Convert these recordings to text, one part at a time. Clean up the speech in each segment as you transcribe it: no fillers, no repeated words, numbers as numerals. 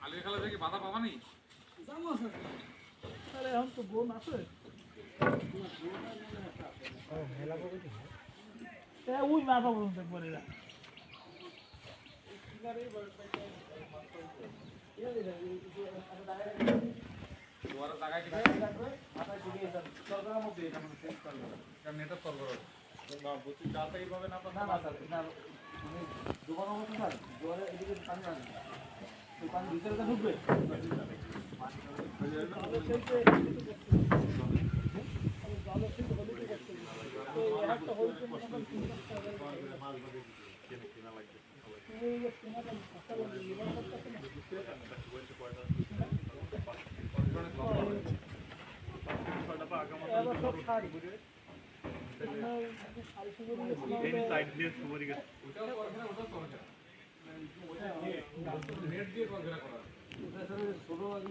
আলির খালা থেকে বাধা পাবা নি আরে এখন তো বোন আছে ওই মাথা পর্যন্ত পড়ে যা ঢুকবে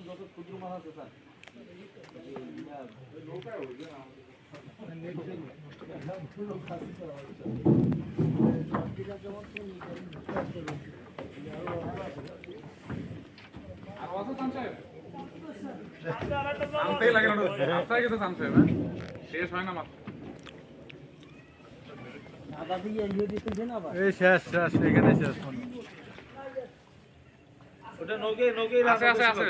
যত ক্ষুদ্র মাছ আছে স্যার শেষ হয় না মাত্র শেষ এখানে শেষ আছে আছে আছে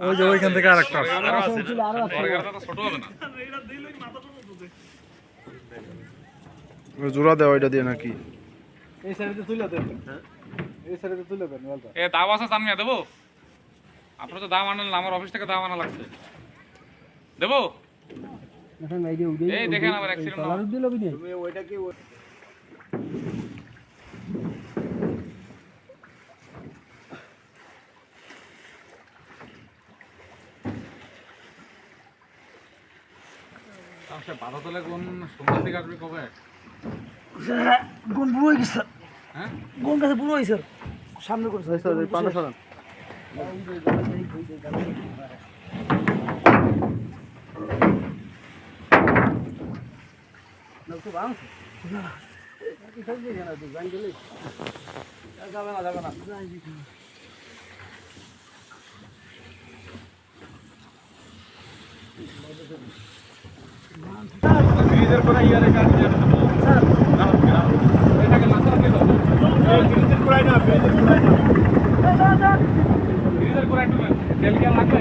ওই যে ওইখান থেকে আরেকটা ছোট হবে না জোড়া দেওয়া এটা দিয়ে নাকি এই সাইডে তুলে দেন এই সাইডে তুলে দেন এ দাও আছে জানিয়ে দেবো আপনার তো দাম আনলেন আমার অফিস থেকে দাম আনা লাগছে দেবো এই দেখেন আবার অ্যাক্সিডেন্ট ওইটা কি বাধা তোলে কোন সন্ধ্যার দিকে আসবে কবে কোন বুড়ো হয়ে গেছে হ্যাঁ কোন কাছে বুড়ো হয়েছে সামনে করছে পান্ডা সরান যাবে না যাবে না ব্রিজের পরে ইয়ারে গাড়ি যাবে স্যার এটাকে মাথার কে দাও ব্রিজের পরে না ব্রিজের পরে একটু তেল কে লাগবে